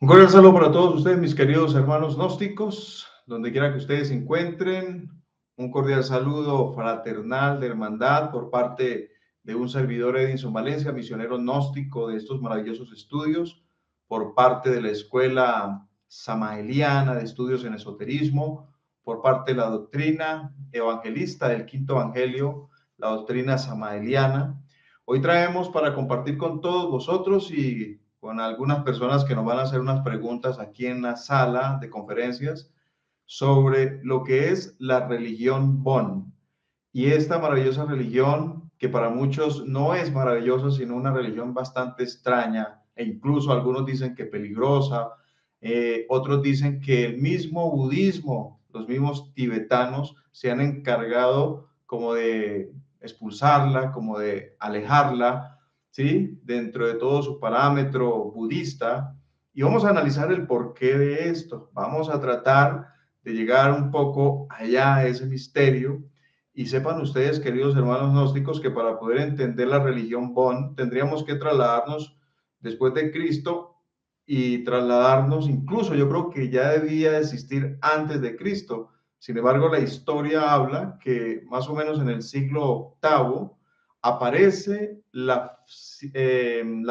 Un cordial saludo para todos ustedes, mis queridos hermanos gnósticos, donde quiera que ustedes se encuentren. Un cordial saludo fraternal de hermandad por parte de un servidor Edinson Valencia, misionero gnóstico de estos maravillosos estudios, por parte de la Escuela Samaeliana de Estudios en Esoterismo, por parte de la doctrina evangelista del Quinto Evangelio, la doctrina samaeliana. Hoy traemos para compartir con todos vosotros y con algunas personas que nos van a hacer unas preguntas aquí en la sala de conferencias sobre lo que es la religión Bon. Y esta maravillosa religión, que para muchos no es maravillosa, sino una religión bastante extraña, e incluso algunos dicen que peligrosa, otros dicen que el mismo budismo, los mismos tibetanos, se han encargado como de expulsarla, como de alejarla, ¿sí? Dentro de todo su parámetro budista. Y vamos a analizar el porqué de esto. Vamos a tratar de llegar un poco allá a ese misterio. Y sepan ustedes, queridos hermanos gnósticos, que para poder entender la religión Bon tendríamos que trasladarnos después de Cristo y trasladarnos, incluso yo creo que ya debía existir antes de Cristo. Sin embargo, la historia habla que más o menos en el siglo octavo aparece la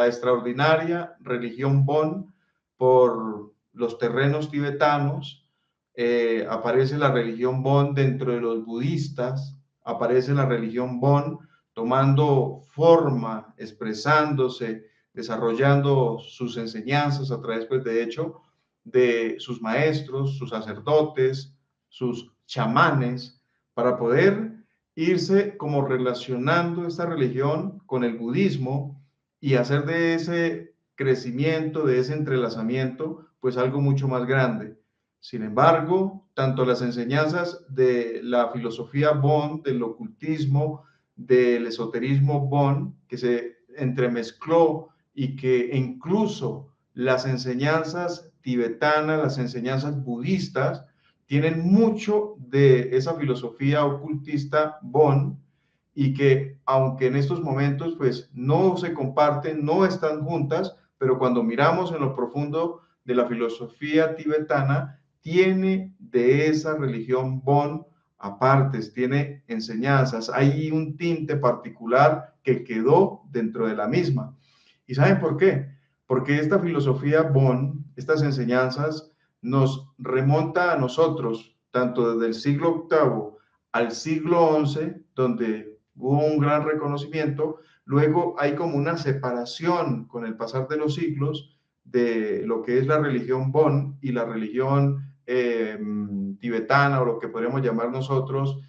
extraordinaria religión Bon por los terrenos tibetanos. Aparece la religión Bon dentro de los budistas, aparece la religión Bon tomando forma, expresándose, desarrollando sus enseñanzas a través, pues, de hecho, de sus maestros, sus sacerdotes, sus chamanes, para poder irse como relacionando esta religión con el budismo y hacer de ese crecimiento, de ese entrelazamiento, pues algo mucho más grande. Sin embargo, tanto las enseñanzas de la filosofía Bon, del ocultismo, del esoterismo Bon, que se entremezcló y que incluso las enseñanzas tibetanas, las enseñanzas budistas, tienen mucho de esa filosofía ocultista Bon y que aunque en estos momentos pues no se comparten, no están juntas, pero cuando miramos en lo profundo de la filosofía tibetana, tiene de esa religión Bon apartes, tiene enseñanzas, hay un tinte particular que quedó dentro de la misma. ¿Y saben por qué? Porque esta filosofía Bon, estas enseñanzas, nos remonta a nosotros, tanto desde el siglo octavo al siglo XI, donde hubo un gran reconocimiento, luego hay como una separación con el pasar de los siglos de lo que es la religión Bon y la religión tibetana, o lo que podríamos llamar nosotros,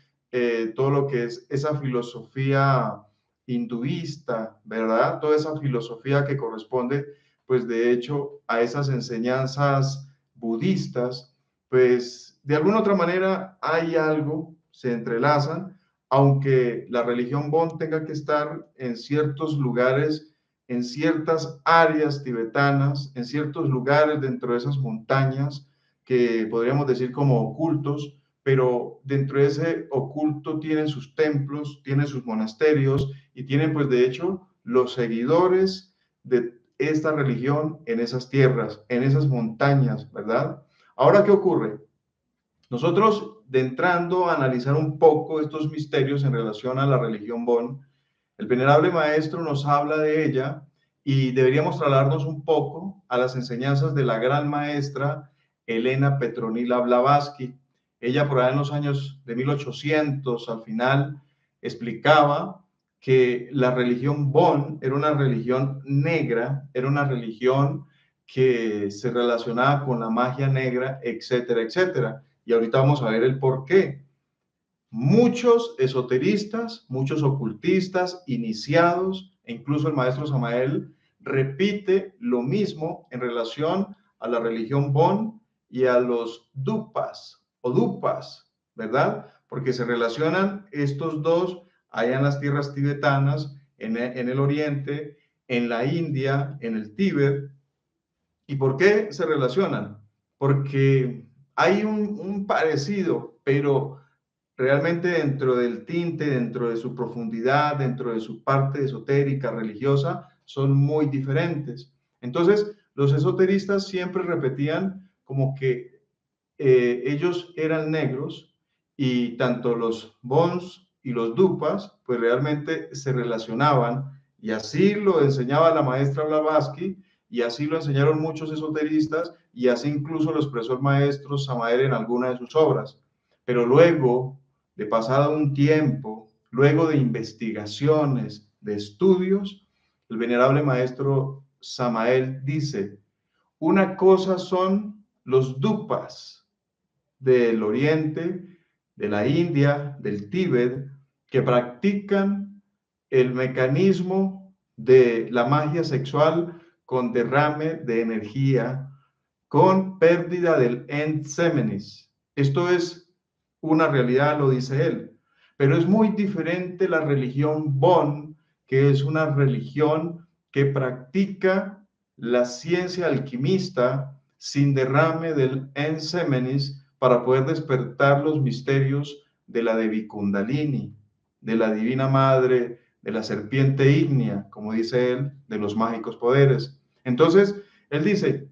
todo lo que es esa filosofía hinduista, ¿verdad? Toda esa filosofía que corresponde, pues de hecho, a esas enseñanzas budistas, pues de alguna otra manera hay algo, se entrelazan, aunque la religión Bon tenga que estar en ciertos lugares, en ciertas áreas tibetanas, en ciertos lugares dentro de esas montañas que podríamos decir como ocultos, pero dentro de ese oculto tienen sus templos, tienen sus monasterios y tienen pues de hecho los seguidores de esta religión en esas tierras, en esas montañas, ¿verdad? Ahora, ¿qué ocurre? Nosotros, de entrando a analizar un poco estos misterios en relación a la religión Bon, el venerable maestro nos habla de ella y deberíamos trasladarnos un poco a las enseñanzas de la gran maestra Elena Petronila Blavatsky. Ella por ahí en los años de 1800 al final explicaba que la religión Bon era una religión negra, era una religión que se relacionaba con la magia negra, etcétera, etcétera. Y ahorita vamos a ver el por qué. Muchos esoteristas, muchos ocultistas, iniciados, e incluso el maestro Samael repite lo mismo en relación a la religión Bon y a los dupas o dupas, ¿verdad? Porque se relacionan estos dos allá en las tierras tibetanas, en el oriente, en la India, en el Tíbet. ¿Y por qué se relacionan? Porque hay un parecido, pero realmente dentro del tinte, dentro de su profundidad, dentro de su parte esotérica, religiosa, son muy diferentes. Entonces, los esoteristas siempre repetían como que ellos eran negros y tanto los Bons y los Dupas, pues realmente se relacionaban, y así lo enseñaba la maestra Blavatsky, y así lo enseñaron muchos esoteristas, y así incluso lo expresó el maestro Samael en alguna de sus obras. Pero luego de pasado un tiempo, luego de investigaciones, de estudios, el venerable maestro Samael dice: una cosa son los dupas del Oriente, de la India, del Tíbet, que practican el mecanismo de la magia sexual con derrame de energía, con pérdida del Entsemenis. Esto es una realidad, lo dice él, pero es muy diferente la religión Bon, que es una religión que practica la ciencia alquimista sin derrame del Entsemenis para poder despertar los misterios de la Devi Kundalini, de la Divina Madre, de la serpiente ígnea, como dice él, de los mágicos poderes. Entonces, él dice: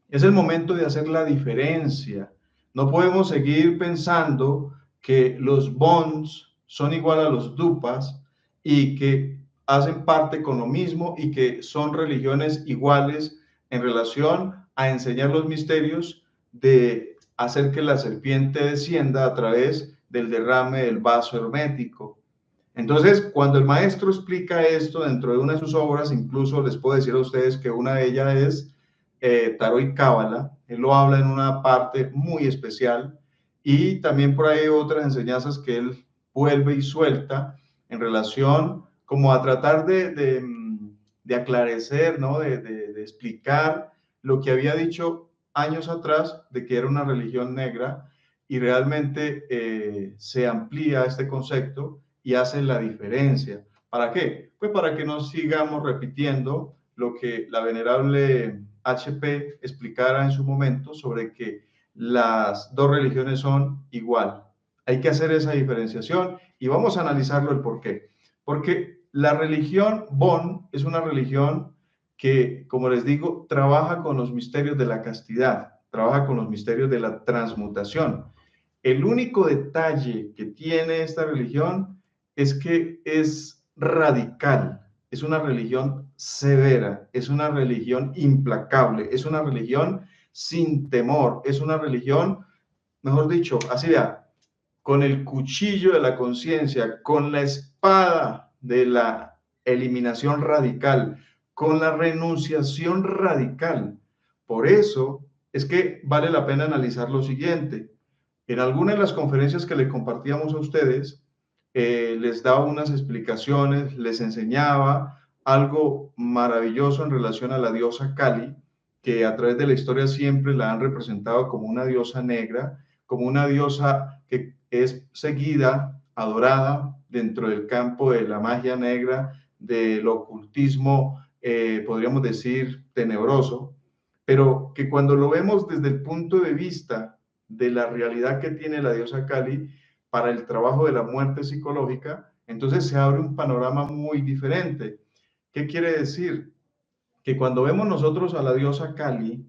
es el momento de hacer la diferencia. No podemos seguir pensando que los Bons son igual a los Dupas y que hacen parte con lo mismo y que son religiones iguales en relación a enseñar los misterios de hacer que la serpiente descienda a través del derrame del vaso hermético. Entonces, cuando el maestro explica esto dentro de una de sus obras, incluso les puedo decir a ustedes que una de ellas es Tarot y Cábala. Él lo habla en una parte muy especial, y también por ahí hay otras enseñanzas que él vuelve y suelta en relación como a tratar de aclarecer, ¿no? De explicar lo que había dicho años atrás de que era una religión negra, y realmente se amplía este concepto y hace la diferencia. ¿Para qué? Pues para que no sigamos repitiendo lo que la venerable HP explicara en su momento sobre que las dos religiones son igual. Hay que hacer esa diferenciación y vamos a analizarlo el por qué. Porque la religión Bon es una religión que, como les digo, trabaja con los misterios de la castidad, trabaja con los misterios de la transmutación. El único detalle que tiene esta religión es que es radical, es una religión severa, es una religión implacable, es una religión sin temor, es una religión, mejor dicho, así vea, con el cuchillo de la conciencia, con la espada de la eliminación radical, con la renunciación radical. Por eso es que vale la pena analizar lo siguiente. En alguna de las conferencias que le compartíamos a ustedes, les daba unas explicaciones, les enseñaba algo maravilloso en relación a la diosa Kali, que a través de la historia siempre la han representado como una diosa negra, como una diosa que es seguida, adorada dentro del campo de la magia negra, del ocultismo, podríamos decir, tenebroso, pero que cuando lo vemos desde el punto de vista de la realidad que tiene la diosa Kali para el trabajo de la muerte psicológica, entonces se abre un panorama muy diferente. ¿Qué quiere decir? Que cuando vemos nosotros a la diosa Kali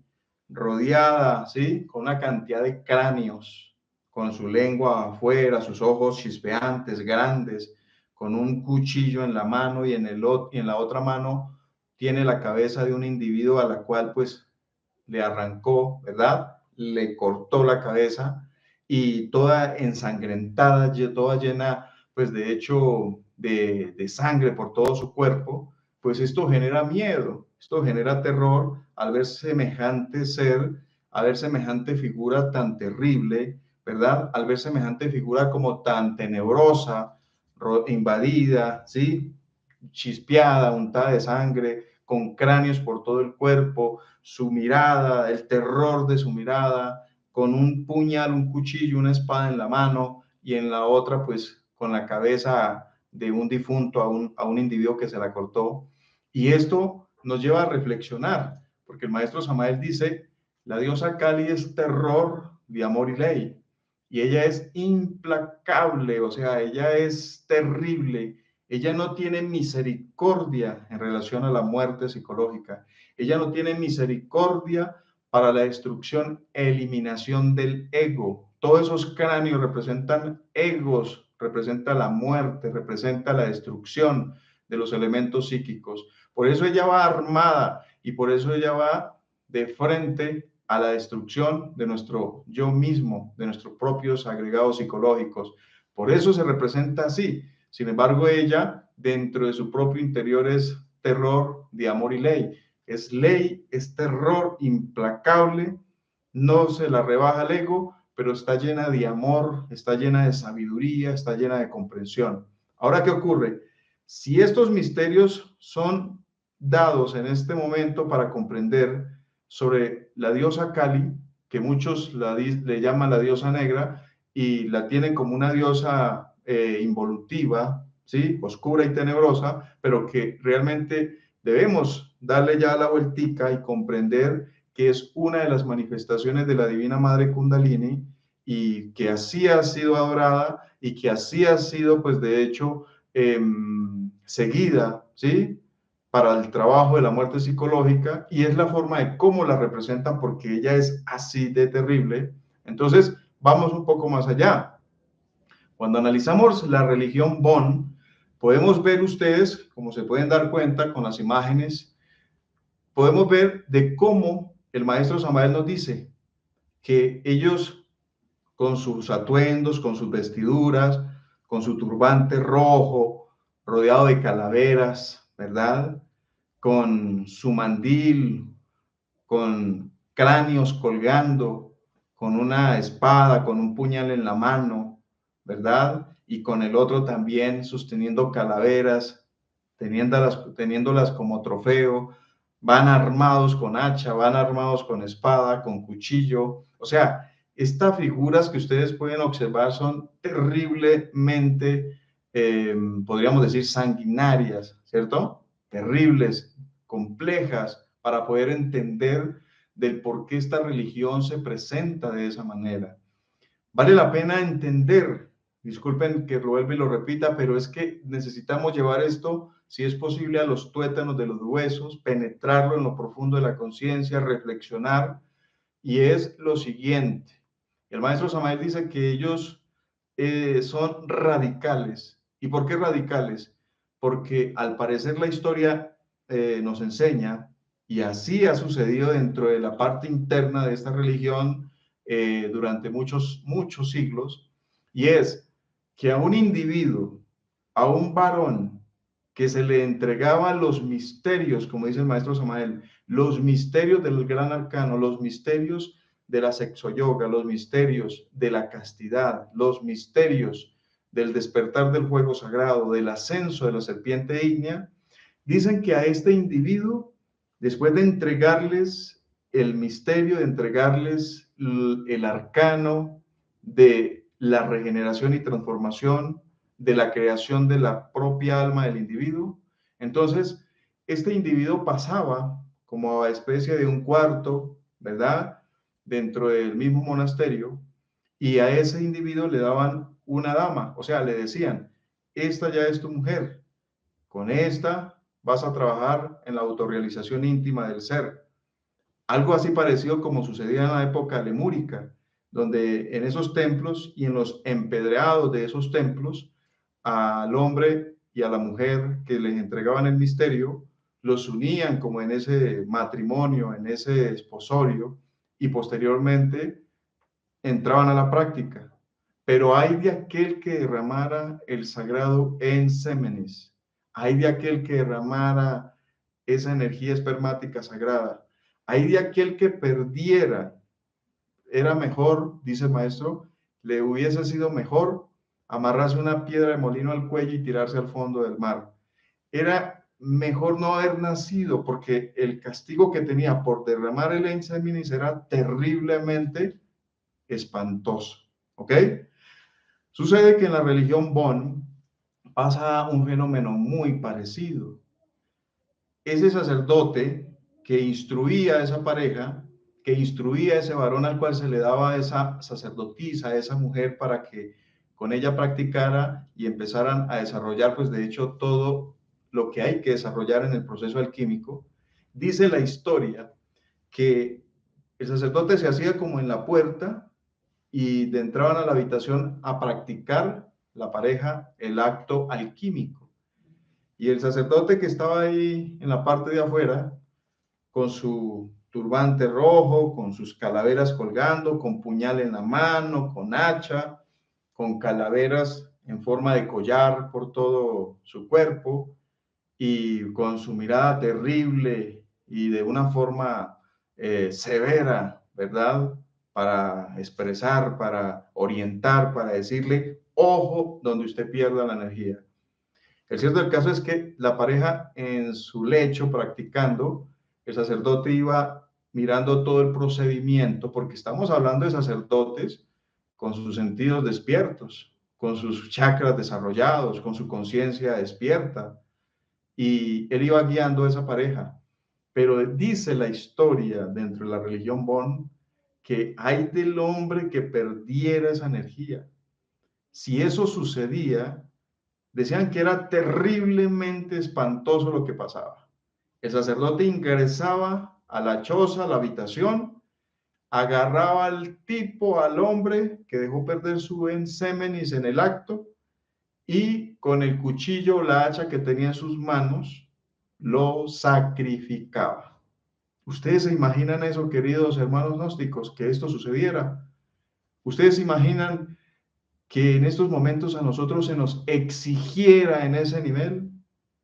rodeada, ¿sí?, con una cantidad de cráneos, con su lengua afuera, sus ojos chispeantes, grandes, con un cuchillo en la mano y y en la otra mano tiene la cabeza de un individuo a la cual pues le arrancó, ¿verdad? Le cortó la cabeza, y toda ensangrentada, toda llena, pues de hecho, de sangre por todo su cuerpo. Pues esto genera miedo, esto genera terror al ver semejante ser, al ver semejante figura tan terrible, ¿verdad? Al ver semejante figura como tan tenebrosa, invadida, ¿sí? Chispeada, untada de sangre, con cráneos por todo el cuerpo, su mirada, el terror de su mirada, con un puñal, un cuchillo, una espada en la mano, y en la otra pues con la cabeza de un difunto a un individuo que se la cortó. Y esto nos lleva a reflexionar, porque el maestro Samael dice: la diosa Kali es terror de amor y ley, y ella es implacable, o sea, ella es terrible, Ella no tiene misericordia en relación a la muerte psicológica. Ella no tiene misericordia para la destrucción e eliminación del ego. Todos esos cráneos representan egos, representa la muerte, representa la destrucción de los elementos psíquicos. Por eso ella va armada y por eso ella va de frente a la destrucción de nuestro yo mismo, de nuestros propios agregados psicológicos. Por eso se representa así. Sin embargo, ella, dentro de su propio interior, es terror de amor y ley, es terror implacable, no se la rebaja el ego, pero está llena de amor, está llena de sabiduría, está llena de comprensión. Ahora, ¿qué ocurre? Si estos misterios son dados en este momento para comprender sobre la diosa Kali, que muchos le llaman la diosa negra y la tienen como una diosa involutiva, ¿sí? Oscura y tenebrosa, pero que realmente debemos darle ya la vueltica y comprender que es una de las manifestaciones de la Divina Madre Kundalini y que así ha sido adorada y que así ha sido, pues de hecho, seguida, ¿sí? Para el trabajo de la muerte psicológica, y es la forma de cómo la representan porque ella es así de terrible. Entonces, vamos un poco más allá. Cuando analizamos la religión Bon, podemos ver ustedes, como se pueden dar cuenta con las imágenes, podemos ver de cómo el maestro Samael nos dice que ellos con sus atuendos, con sus vestiduras, con su turbante rojo, rodeado de calaveras, ¿verdad? Con su mandil, con cráneos colgando, con una espada, con un puñal en la mano, ¿verdad? Y con el otro también sosteniendo calaveras, teniéndolas como trofeo, van armados con hacha, van armados con espada, con cuchillo, o sea, estas figuras que ustedes pueden observar son terriblemente, podríamos decir, sanguinarias, ¿cierto? Terribles, complejas, para poder entender del por qué esta religión se presenta de esa manera. Vale la pena entender, disculpen que lo vuelva y lo repita, pero es que necesitamos llevar esto, si es posible, a los tuétanos de los huesos, penetrarlo en lo profundo de la conciencia, reflexionar, y es lo siguiente. El maestro Samael dice que ellos son radicales. ¿Y por qué radicales? Porque al parecer la historia nos enseña, y así ha sucedido dentro de la parte interna de esta religión durante muchos siglos, y es que a un individuo, a un varón que se le entregaban los misterios, como dice el maestro Samael, los misterios del gran arcano, los misterios de la sexoyoga, los misterios de la castidad, los misterios del despertar del fuego sagrado, del ascenso de la serpiente ígnea, dicen que a este individuo, después de entregarles el misterio, de entregarles el arcano de la regeneración y transformación, de la creación de la propia alma del individuo, entonces este individuo pasaba como a especie de un cuarto, ¿verdad? Dentro del mismo monasterio, y a ese individuo le daban una dama, o sea, le decían, esta ya es tu mujer, con esta vas a trabajar en la autorrealización íntima del ser. Algo así parecido como sucedía en la época lemúrica, donde en esos templos y en los empedreados de esos templos, al hombre y a la mujer que les entregaban el misterio, los unían como en ese matrimonio, en ese esposorio, y posteriormente entraban a la práctica. Pero hay de aquel que derramara el sagrado ensémenes, hay de aquel que derramara esa energía espermática sagrada, hay de aquel que perdiera. Era mejor, dice el maestro, le hubiese sido mejor amarrarse una piedra de molino al cuello y tirarse al fondo del mar. Era mejor no haber nacido, porque el castigo que tenía por derramar el ensémenes era terriblemente espantoso. ¿Ok? Sucede que en la religión Bon pasa un fenómeno muy parecido. Ese sacerdote que instruía a esa pareja, que instruía a ese varón al cual se le daba esa sacerdotisa, a esa mujer para que con ella practicara y empezaran a desarrollar, pues de hecho, todo lo que hay que desarrollar en el proceso alquímico. Dice la historia que el sacerdote se hacía como en la puerta y entraban a la habitación a practicar la pareja el acto alquímico. Y el sacerdote que estaba ahí en la parte de afuera, con su turbante rojo, con sus calaveras colgando, con puñal en la mano, con hacha, con calaveras en forma de collar por todo su cuerpo y con su mirada terrible y de una forma severa, ¿verdad? Para expresar, para orientar, para decirle, ojo, donde usted pierda la energía. El cierto del caso es que la pareja en su lecho practicando, el sacerdote iba mirando todo el procedimiento, porque estamos hablando de sacerdotes con sus sentidos despiertos, con sus chakras desarrollados, con su conciencia despierta, y él iba guiando a esa pareja. Pero dice la historia dentro de la religión Bon que hay del hombre que perdiera esa energía. Si eso sucedía, decían que era terriblemente espantoso lo que pasaba. El sacerdote ingresaba a la choza, a la habitación, agarraba al tipo, al hombre que dejó perder su ensémenis en el acto, y con el cuchillo o la hacha que tenía en sus manos, lo sacrificaba. ¿Ustedes se imaginan eso, queridos hermanos gnósticos, que esto sucediera? ¿Ustedes se imaginan que en estos momentos a nosotros se nos exigiera en ese nivel?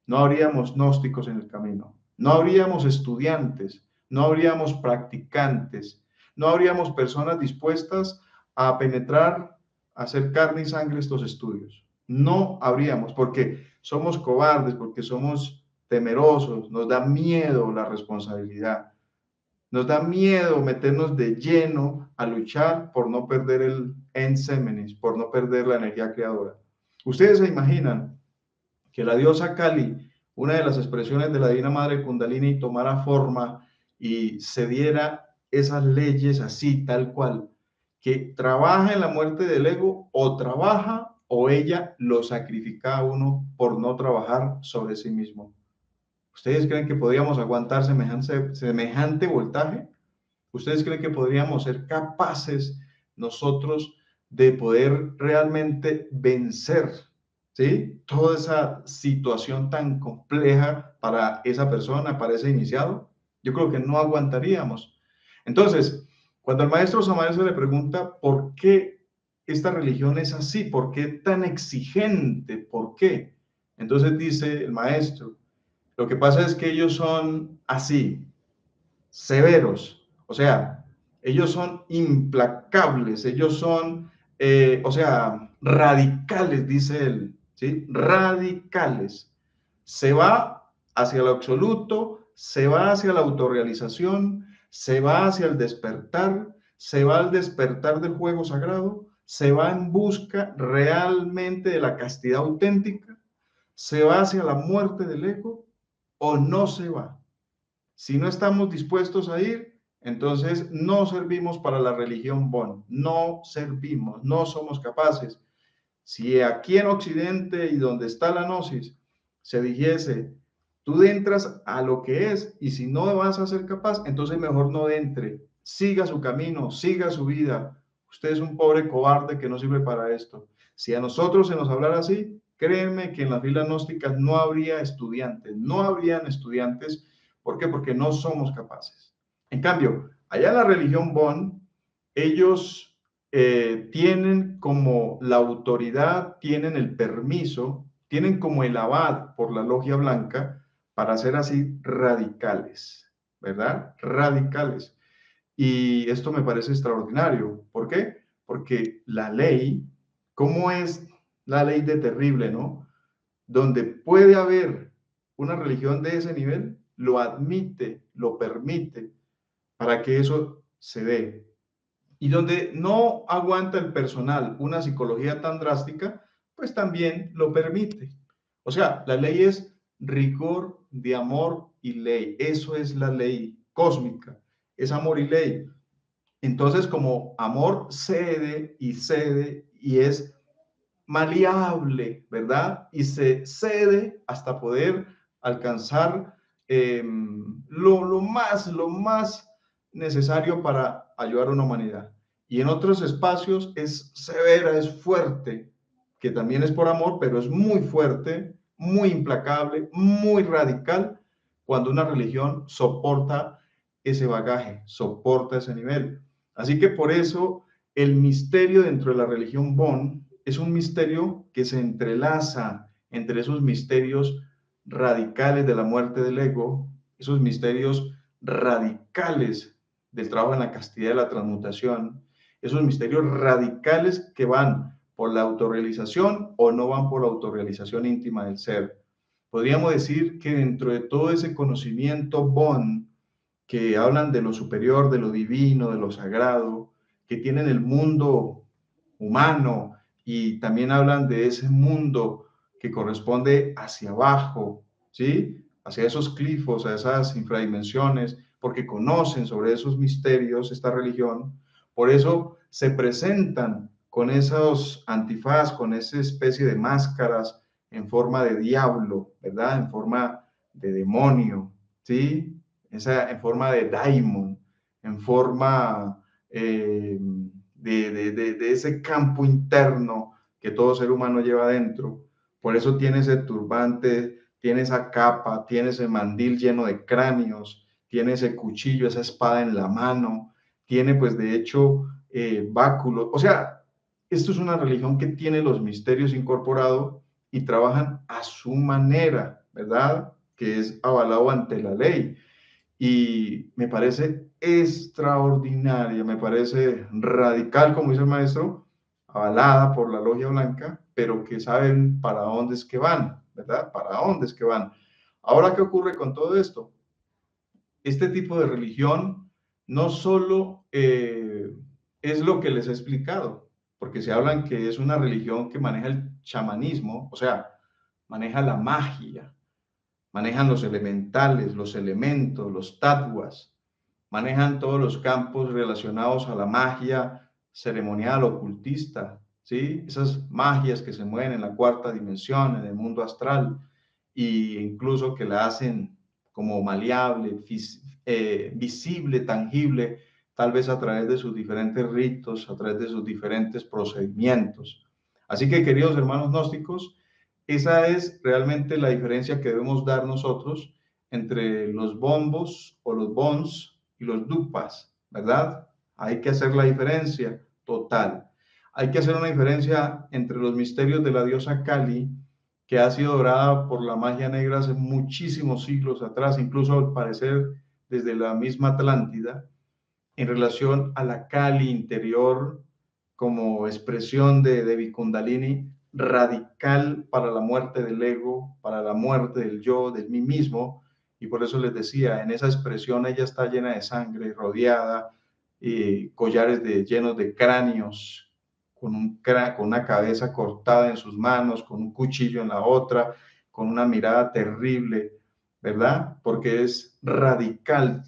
No habríamos gnósticos en el camino, no habríamos estudiantes, no habríamos practicantes, no habríamos personas dispuestas a penetrar, a hacer carne y sangre estos estudios. No habríamos, porque somos cobardes, porque somos temerosos, nos da miedo la responsabilidad, nos da miedo meternos de lleno a luchar por no perder el ensémenis, por no perder la energía creadora. Ustedes se imaginan que la diosa Kali, una de las expresiones de la Divina Madre Kundalini, tomara forma y se diera esas leyes así, tal cual, que trabaja en la muerte del ego, o trabaja o ella lo sacrifica a uno por no trabajar sobre sí mismo. ¿Ustedes creen que podríamos aguantar semejante voltaje? ¿Ustedes creen que podríamos ser capaces nosotros de poder realmente vencer, ¿sí?, toda esa situación tan compleja para esa persona, para ese iniciado? Yo creo que no aguantaríamos. Entonces, cuando el maestro Samael se le pregunta por qué esta religión es así, por qué tan exigente, por qué, entonces dice el maestro, lo que pasa es que ellos son así, severos, o sea, ellos son implacables, ellos son, o sea, radicales, dice él, ¿sí? Radicales. Se va hacia lo absoluto, se va hacia la autorrealización, se va hacia el despertar, se va al despertar del juego sagrado, se va en busca realmente de la castidad auténtica, se va hacia la muerte del ego o no se va. Si no estamos dispuestos a ir, entonces no servimos para la religión Bon, no servimos, no somos capaces. Si aquí en Occidente y donde está la gnosis se dijese, tú entras a lo que es y si no vas a ser capaz, entonces mejor no entre, siga su camino, siga su vida. Usted es un pobre cobarde que no sirve para esto. Si a nosotros se nos hablara así, créanme que en las filas gnósticas no habría estudiantes, no habrían estudiantes. ¿Por qué? Porque no somos capaces. En cambio, allá en la religión Bon, ellos tienen como la autoridad, tienen el permiso, tienen como el aval por la logia blanca para ser así radicales, ¿verdad? Radicales. Y esto me parece extraordinario. ¿Por qué? Porque la ley, ¿cómo es la ley de terrible, no? Donde puede haber una religión de ese nivel, lo admite, lo permite para que eso se dé. Y donde no aguanta el personal una psicología tan drástica, pues también lo permite. O sea, la ley es rigor de amor y ley. Eso es la ley cósmica, es amor y ley. Entonces, como amor cede y es maleable, ¿verdad? Y se cede hasta poder alcanzar lo más necesario para ayudar a una humanidad. Y en otros espacios es severa, es fuerte, que también es por amor, pero es muy fuerte, muy implacable, muy radical, cuando una religión soporta ese bagaje, soporta ese nivel. Así que por eso el misterio dentro de la religión Bon es un misterio que se entrelaza entre esos misterios radicales de la muerte del ego, esos misterios radicales del trabajo en la castidad y la transmutación, esos misterios radicales que van por la autorrealización o no van por la autorrealización íntima del ser. Podríamos decir que dentro de todo ese conocimiento Bon, que hablan de lo superior, de lo divino, de lo sagrado, que tienen el mundo humano y también hablan de ese mundo que corresponde hacia abajo, ¿sí? Hacia esos clifos, a esas infradimensiones, porque conocen sobre esos misterios esta religión. Por eso se presentan con esos antifaz, con esa especie de máscaras en forma de diablo, ¿verdad? En forma de demonio, ¿sí? En forma de daimon, en forma de ese campo interno que todo ser humano lleva dentro. Por eso tiene ese turbante, tiene esa capa, tiene ese mandil lleno de cráneos, tiene ese cuchillo, esa espada en la mano, tiene pues de hecho báculos. O sea, esto es una religión que tiene los misterios incorporados y trabajan a su manera, ¿verdad? Que es avalado ante la ley. Y me parece extraordinaria, me parece radical, como dice el maestro, avalada por la logia blanca, pero que saben para dónde es que van, ¿verdad? Para dónde es que van. Ahora, ¿qué ocurre con todo esto? Este tipo de religión no solo es lo que les he explicado, porque se hablan que es una religión que maneja el chamanismo, o sea, maneja la magia, manejan los elementales, los elementos, los tatuas, manejan todos los campos relacionados a la magia ceremonial, ocultista, ¿sí? Esas magias que se mueven en la cuarta dimensión, en el mundo astral, e incluso que la hacen como maleable, visible, tangible, tal vez a través de sus diferentes ritos, a través de sus diferentes procedimientos. Así que, queridos hermanos gnósticos, esa es realmente la diferencia que debemos dar nosotros entre los bombos o los bons y los dupas, ¿verdad? Hay que hacer la diferencia total. Hay que hacer una diferencia entre los misterios de la diosa Kali, que ha sido adorada por la magia negra hace muchísimos siglos atrás, incluso al parecer desde la misma Atlántida, en relación a la Kali interior como expresión de Devi Kundalini, radical para la muerte del ego, para la muerte del yo, del mí mismo, y por eso les decía, en esa expresión ella está llena de sangre, rodeada, collares llenos de cráneos, con una cabeza cortada en sus manos, con un cuchillo en la otra, con una mirada terrible, ¿verdad? Porque es radical,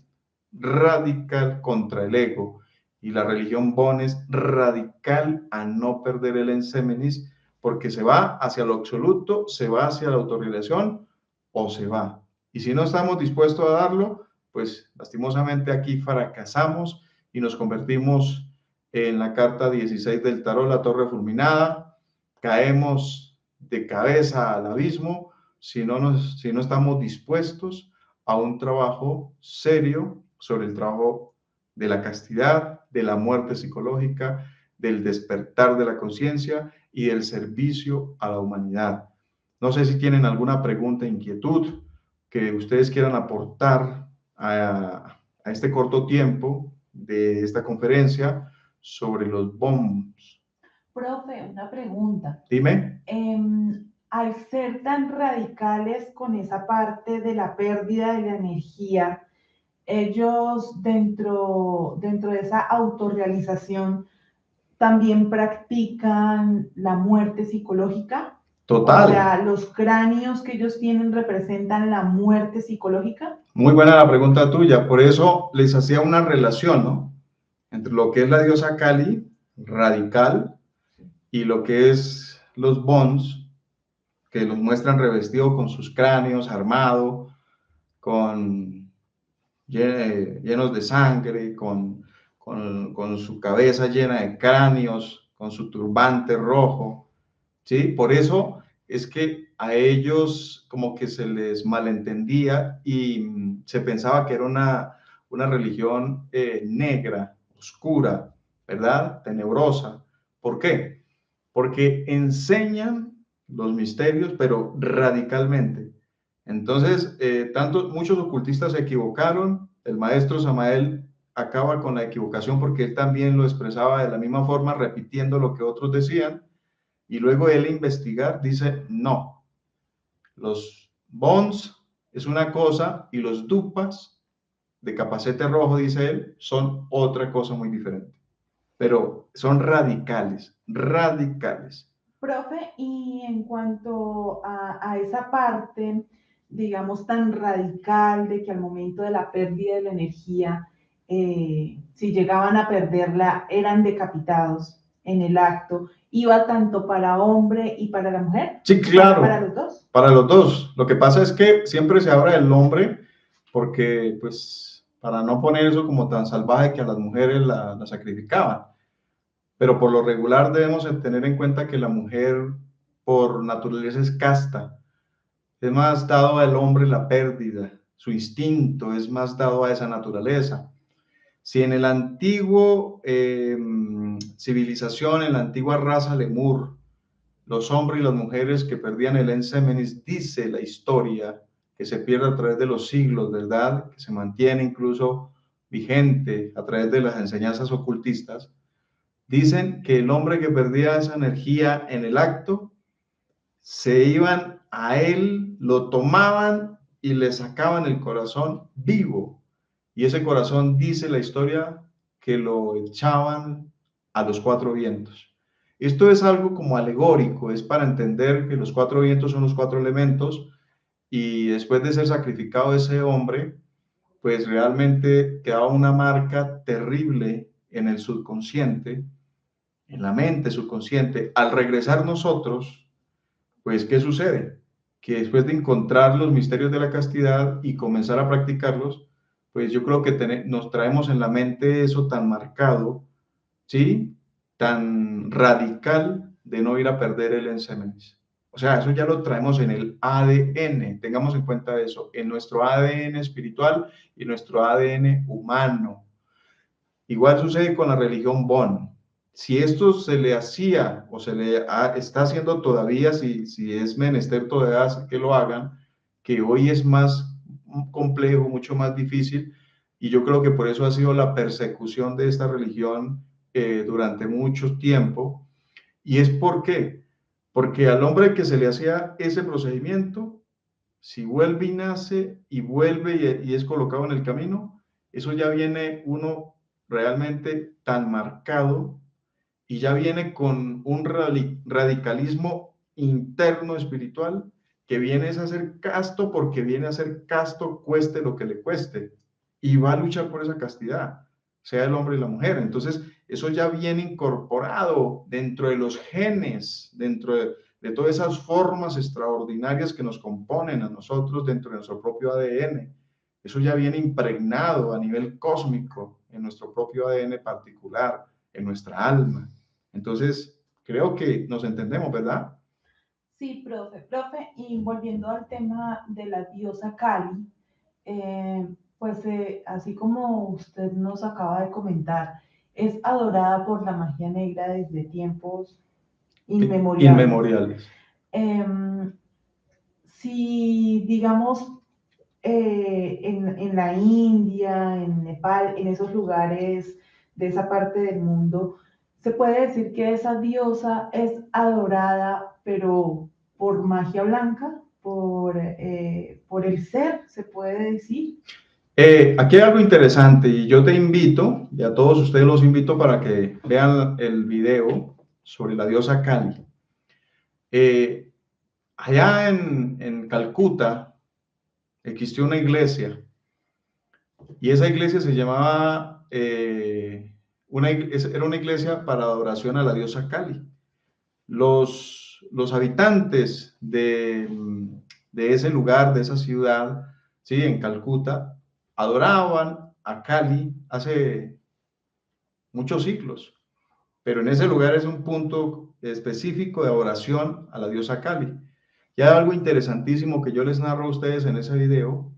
radical contra el ego. Y la religión Bon es radical a no perder el ensémenis, porque se va hacia lo absoluto, se va hacia la autorrealización o se va. Y si no estamos dispuestos a darlo, pues lastimosamente aquí fracasamos y nos convertimos en la carta 16 del tarot, la torre fulminada, caemos de cabeza al abismo si no estamos dispuestos a un trabajo serio sobre el trabajo de la castidad, de la muerte psicológica, del despertar de la conciencia y del servicio a la humanidad. No sé si tienen alguna pregunta, inquietud que ustedes quieran aportar a este corto tiempo de esta conferencia sobre los bombs. Profe, una pregunta. Dime. Al ser tan radicales con esa parte de la pérdida de la energía, ellos dentro de esa autorrealización también practican la muerte psicológica. Total. O sea, los cráneos que ellos tienen representan la muerte psicológica. Muy buena la pregunta tuya. Por eso les hacía una relación, ¿no? Entre lo que es la diosa Kali, radical, y lo que es los Bons, que los muestran revestidos con sus cráneos, armados, llenos de sangre, con su cabeza llena de cráneos, con su turbante rojo, ¿sí? Por eso es que a ellos como que se les malentendía y se pensaba que era una religión negra, oscura, ¿verdad? Tenebrosa. ¿Por qué? Porque enseñan los misterios, pero radicalmente. Entonces, muchos ocultistas se equivocaron, el maestro Samael acaba con la equivocación porque él también lo expresaba de la misma forma, repitiendo lo que otros decían, y luego él investigar dice, no, los Bons es una cosa y los Dupas de capacete rojo, dice él, son otra cosa muy diferente, pero son radicales, radicales. Profe, y en cuanto a esa parte, digamos, tan radical de que al momento de la pérdida de la energía, si llegaban a perderla, eran decapitados en el acto, ¿iba tanto para hombre y para la mujer? Sí, ¿Para claro, los dos? para los dos. Lo que pasa es que siempre se habla del hombre porque, pues, para no poner eso como tan salvaje que a las mujeres la sacrificaban. Pero por lo regular debemos tener en cuenta que la mujer por naturaleza es casta. Es más dado al hombre la pérdida, su instinto es más dado a esa naturaleza. Si en el antiguo civilización, en la antigua raza lemur, los hombres y las mujeres que perdían el ensémenis, dice la historia, que se pierde a través de los siglos, ¿verdad? Que se mantiene incluso vigente a través de las enseñanzas ocultistas. Dicen que el hombre que perdía esa energía en el acto, se iban a él, lo tomaban y le sacaban el corazón vivo. Y ese corazón, dice la historia, que lo echaban a los cuatro vientos. Esto es algo como alegórico, es para entender que los cuatro vientos son los cuatro elementos y después de ser sacrificado ese hombre, pues realmente quedaba una marca terrible en el subconsciente, en la mente subconsciente. Al regresar nosotros, pues, ¿qué sucede? Que después de encontrar los misterios de la castidad y comenzar a practicarlos, pues yo creo que nos traemos en la mente eso tan marcado, ¿sí? Tan radical de no ir a perder el ensémenis. O sea, eso ya lo traemos en el ADN, tengamos en cuenta eso, en nuestro ADN espiritual y nuestro ADN humano. Igual sucede con la religión Bon. Si esto se le hacía o está haciendo todavía, si es menester todavía que lo hagan, que hoy es más complejo, mucho más difícil, y yo creo que por eso ha sido la persecución de esta religión durante mucho tiempo. ¿Y es por qué? Porque al hombre que se le hacía ese procedimiento, si vuelve y nace y vuelve y es colocado en el camino, eso ya viene uno realmente tan marcado y ya viene con un radicalismo interno espiritual que viene a ser casto porque viene a ser casto cueste lo que le cueste y va a luchar por esa castidad, sea el hombre y la mujer. Entonces, eso ya viene incorporado dentro de los genes, dentro de todas esas formas extraordinarias que nos componen a nosotros dentro de nuestro propio ADN. Eso ya viene impregnado a nivel cósmico en nuestro propio ADN particular, en nuestra alma. Entonces, creo que nos entendemos, ¿verdad? Sí, profe, y volviendo al tema de la diosa Kali, así como usted nos acaba de comentar, es adorada por la magia negra desde tiempos inmemoriales. Inmemoriales. Si, digamos, en la India, en Nepal, en esos lugares de esa parte del mundo, se puede decir que esa diosa es adorada, pero por magia blanca, por el ser, se puede decir. Aquí hay algo interesante y yo te invito, y a todos ustedes los invito para que vean el video sobre la diosa Kali. Allá en Calcuta existió una iglesia y esa iglesia se llamaba, era una iglesia para adoración a la diosa Kali. Los los habitantes de ese lugar, de esa ciudad, ¿sí? En Calcuta, adoraban a Kali hace muchos siglos, pero en ese lugar es un punto específico de adoración a la diosa Kali. Y hay algo interesantísimo que yo les narro a ustedes en ese video,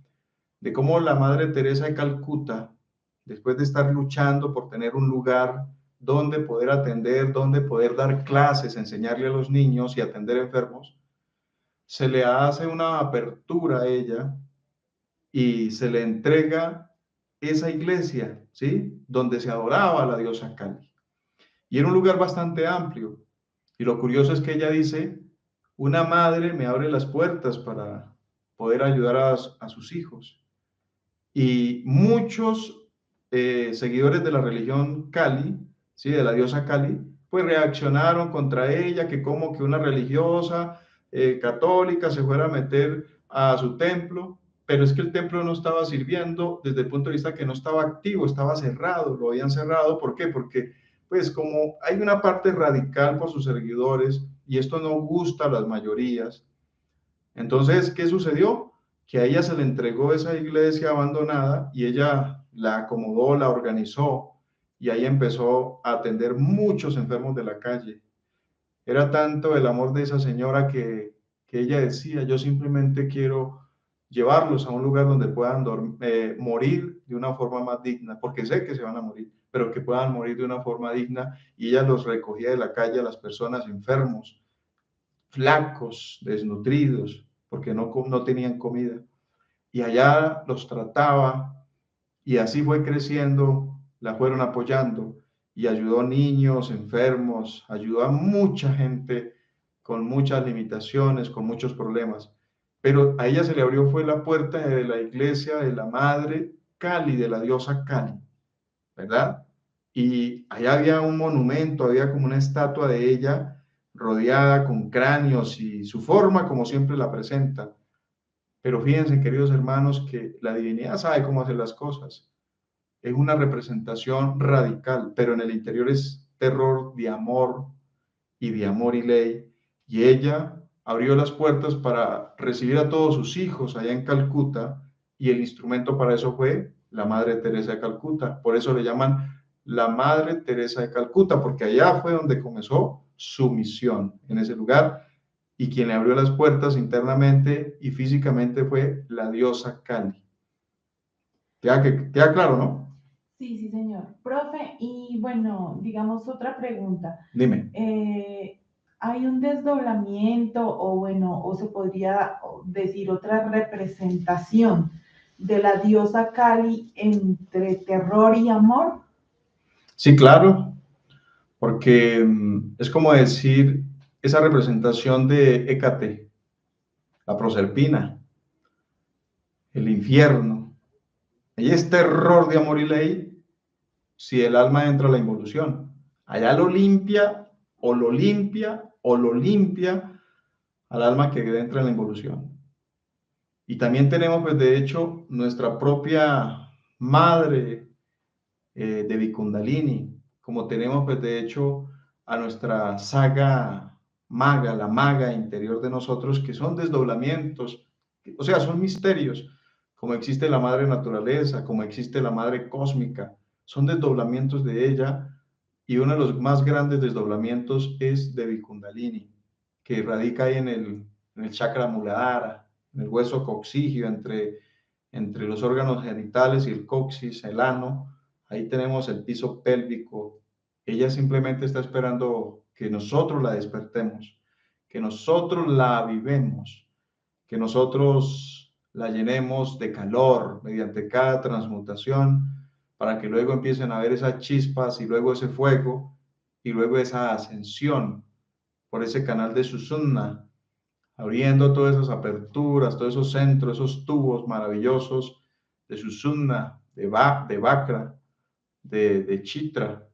de cómo la Madre Teresa de Calcuta, después de estar luchando por tener un lugar donde poder atender, donde poder dar clases, enseñarle a los niños y atender enfermos, se le hace una apertura a ella y se le entrega esa iglesia, ¿sí? Donde se adoraba a la diosa Kali. Y era un lugar bastante amplio. Y lo curioso es que ella dice, una madre me abre las puertas para poder ayudar a sus hijos. Y muchos seguidores de la religión Kali, ¿sí? De la diosa Kali, pues reaccionaron contra ella, que como que una religiosa católica se fuera a meter a su templo, pero es que el templo no estaba sirviendo desde el punto de vista que no estaba activo, estaba cerrado, lo habían cerrado. ¿Por qué? Porque pues como hay una parte radical por sus seguidores y esto no gusta a las mayorías, entonces, ¿qué sucedió? Que a ella se le entregó esa iglesia abandonada y ella la acomodó, la organizó y ahí empezó a atender muchos enfermos de la calle. Era tanto el amor de esa señora que ella decía, yo simplemente quiero llevarlos a un lugar donde puedan morir de una forma más digna, porque sé que se van a morir, pero que puedan morir de una forma digna, y ella los recogía de la calle a las personas enfermos, flacos, desnutridos, porque no tenían comida. Y allá los trataba y así fue creciendo, la fueron apoyando y ayudó a niños enfermos, ayudó a mucha gente con muchas limitaciones, con muchos problemas. Pero a ella se le abrió fue la puerta de la iglesia de la Madre Kali, de la diosa Kali, ¿verdad? Y allá había un monumento, había como una estatua de ella rodeada con cráneos y su forma como siempre la presenta. Pero fíjense, queridos hermanos, que la divinidad sabe cómo hacer las cosas. Es una representación radical, pero en el interior es terror de amor y ley. Y ella abrió las puertas para recibir a todos sus hijos allá en Calcuta, y el instrumento para eso fue la Madre Teresa de Calcuta. Por eso le llaman la Madre Teresa de Calcuta, porque allá fue donde comenzó su misión, en ese lugar, y quien le abrió las puertas internamente y físicamente fue la diosa Kali. Queda claro, ¿no? Sí, sí, señor. Profe, y bueno, digamos otra pregunta. Dime. ¿Hay un desdoblamiento o bueno, o se podría decir otra representación de la diosa Kali entre terror y amor? Sí, claro, porque es como decir esa representación de Hécate, la Proserpina, el infierno. Ella es terror de amor y ley si el alma entra a la involución. Allá lo limpia o lo limpia o lo limpia al alma que entra en la involución. Y también tenemos, pues, de hecho, nuestra propia madre de Vikundalini, como tenemos, pues, de hecho, a nuestra saga maga, la maga interior de nosotros, que son desdoblamientos, o sea, son misterios, como existe la madre naturaleza, como existe la madre cósmica, son desdoblamientos de ella, y uno de los más grandes desdoblamientos es de Vikundalini, que radica ahí en el chakra Muladhara, en el hueso coxígeo, entre los órganos genitales y el coxis, el ano. Ahí tenemos el piso pélvico. Ella simplemente está esperando que nosotros la despertemos, que nosotros la avivemos, que nosotros la llenemos de calor mediante cada transmutación, para que luego empiecen a ver esas chispas y luego ese fuego y luego esa ascensión por ese canal de Sushumna, abriendo todas esas aperturas, todos esos centros, esos tubos maravillosos de Sushumna, de Vakra, de Chitra,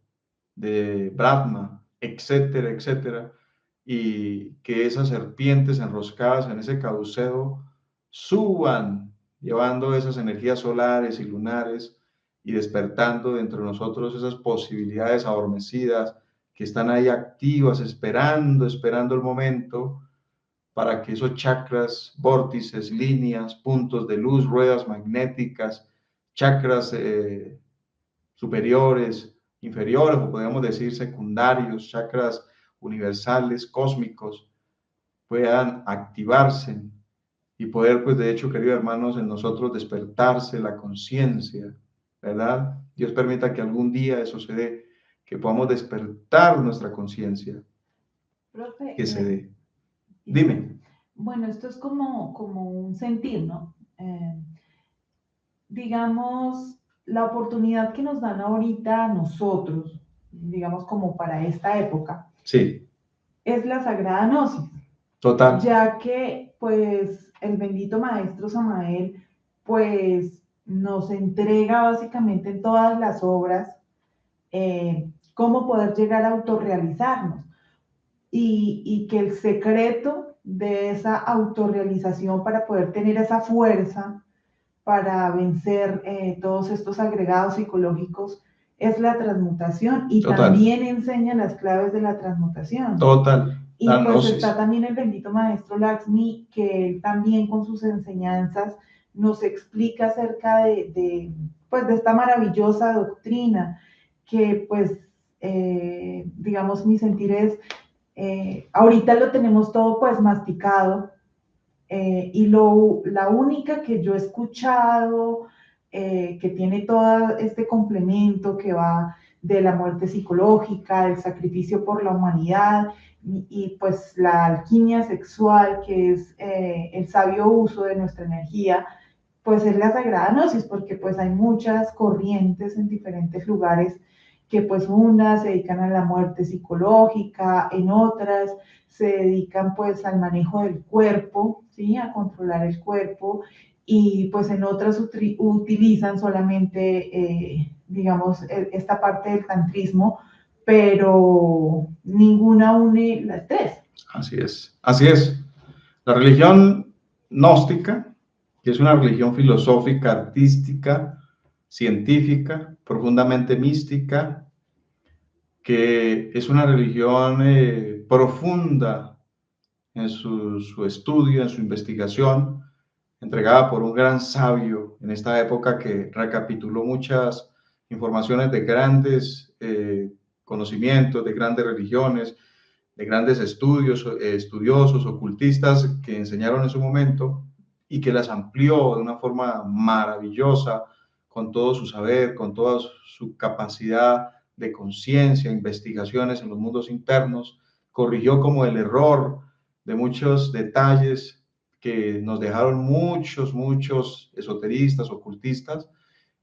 de Brahma, etcétera, etcétera, y que esas serpientes enroscadas en ese caucedo suban, llevando esas energías solares y lunares y despertando dentro de nosotros esas posibilidades adormecidas, que están ahí activas, esperando el momento para que esos chakras, vórtices, líneas, puntos de luz, ruedas magnéticas, chakras superiores, inferiores, o podríamos decir secundarios, chakras universales, cósmicos, puedan activarse y poder, pues de hecho, queridos hermanos, en nosotros despertarse la conciencia, ¿verdad? Dios permita que algún día eso se dé, que podamos despertar nuestra conciencia, Profe, que se dé. Dime. bueno, esto es como un sentir, ¿no? Digamos, la oportunidad que nos dan ahorita a nosotros, digamos como para esta época, Sí, es la Sagrada Gnosis, total, ya que pues el bendito Maestro Samael pues nos entrega básicamente en todas las obras cómo poder llegar a autorrealizarnos y que el secreto de esa autorrealización para poder tener esa fuerza para vencer todos estos agregados psicológicos es la transmutación y total, también enseña las claves de la transmutación. total, Y la pues está gnosis, también el bendito maestro Laxmi, que él también con sus enseñanzas nos explica acerca pues de esta maravillosa doctrina, que pues, digamos, mi sentir es, ahorita lo tenemos todo pues masticado, y la única que yo he escuchado que tiene todo este complemento que va de la muerte psicológica, del sacrificio por la humanidad y pues la alquimia sexual, que es el sabio uso de nuestra energía, pues es la Sagrada Gnosis, porque pues hay muchas corrientes en diferentes lugares que pues unas se dedican a la muerte psicológica, en otras se dedican pues al manejo del cuerpo, ¿sí? A controlar el cuerpo, y pues en otras utilizan solamente, digamos, esta parte del tantrismo, pero ninguna une las tres. así es, así es. La religión gnóstica, que es una religión filosófica, artística, científica, profundamente mística, que es una religión profunda en su estudio, en su investigación, entregada por un gran sabio en esta época que recapituló muchas informaciones de grandes conocimientos, de grandes religiones, de grandes estudios, estudiosos, ocultistas que enseñaron en su momento y que las amplió de una forma maravillosa con todo su saber, con toda su capacidad de conciencia, investigaciones en los mundos internos, corrigió como el error de muchos detalles que nos dejaron muchos esoteristas, ocultistas,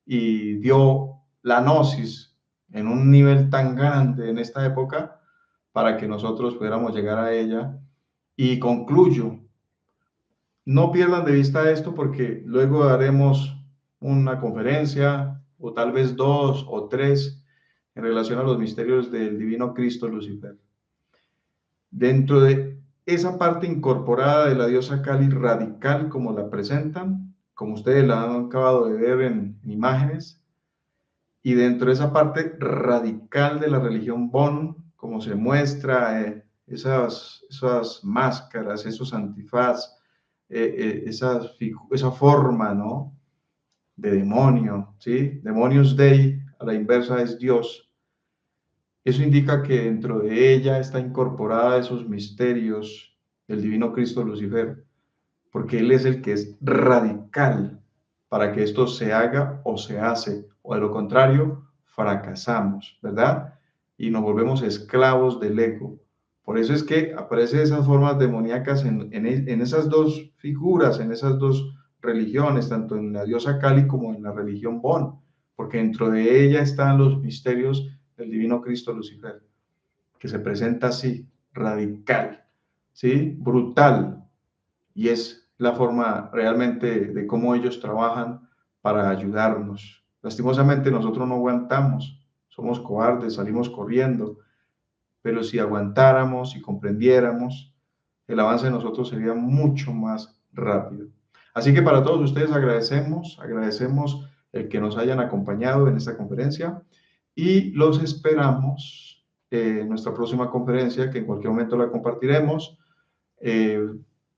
y dio la gnosis en un nivel tan grande en esta época para que nosotros pudiéramos llegar a ella. Y concluyo, no pierdan de vista esto porque luego haremos una conferencia o tal vez dos o tres en relación a los misterios del divino Cristo Lucifer. Dentro de esa parte incorporada de la diosa Kali radical como la presentan, como ustedes la han acabado de ver en imágenes, y dentro de esa parte radical de la religión Bon, como se muestra, esas máscaras, esos antifaz, esa forma, ¿no? De demonio, ¿sí? Demonius Dei, a la inversa es Dios. Eso indica que dentro de ella está incorporada esos misterios del divino Cristo Lucifer, porque Él es el que es radical para que esto se haga o se hace, o de lo contrario, fracasamos, ¿verdad? Y nos volvemos esclavos del ego. Por eso es que aparecen esas formas demoníacas en esas dos figuras, en esas dos religiones, tanto en la diosa Kali como en la religión Bon, porque dentro de ella están los misterios del divino Cristo Lucifer, que se presenta así, radical, ¿sí? Brutal, y es la forma realmente de cómo ellos trabajan para ayudarnos. Lastimosamente nosotros no aguantamos, somos cobardes, salimos corriendo, pero si aguantáramos y comprendiéramos, el avance de nosotros sería mucho más rápido. Así que para todos ustedes agradecemos el que nos hayan acompañado en esta conferencia y los esperamos nuestra próxima conferencia, que en cualquier momento la compartiremos.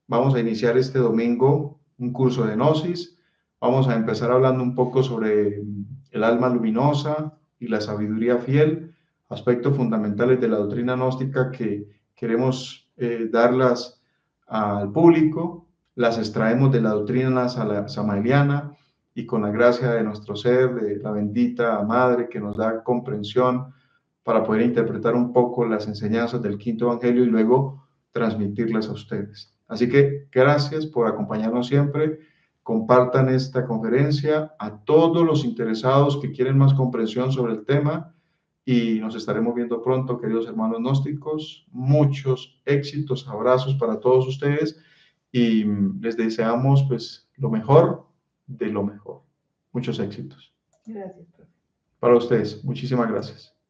Vamos a iniciar este domingo un curso de Gnosis. Vamos a empezar hablando un poco sobre el alma luminosa y la sabiduría fiel, aspectos fundamentales de la doctrina gnóstica que queremos darlas al público. Las extraemos de la doctrina samaeliana y con la gracia de nuestro ser, de la bendita Madre que nos da comprensión para poder interpretar un poco las enseñanzas del quinto evangelio y luego transmitirlas a ustedes. Así que gracias por acompañarnos siempre. Compartan esta conferencia a todos los interesados que quieren más comprensión sobre el tema y nos estaremos viendo pronto, queridos hermanos gnósticos. Muchos éxitos, abrazos para todos ustedes y les deseamos pues lo mejor de lo mejor. Muchos éxitos. Gracias, profe. Para ustedes, muchísimas gracias.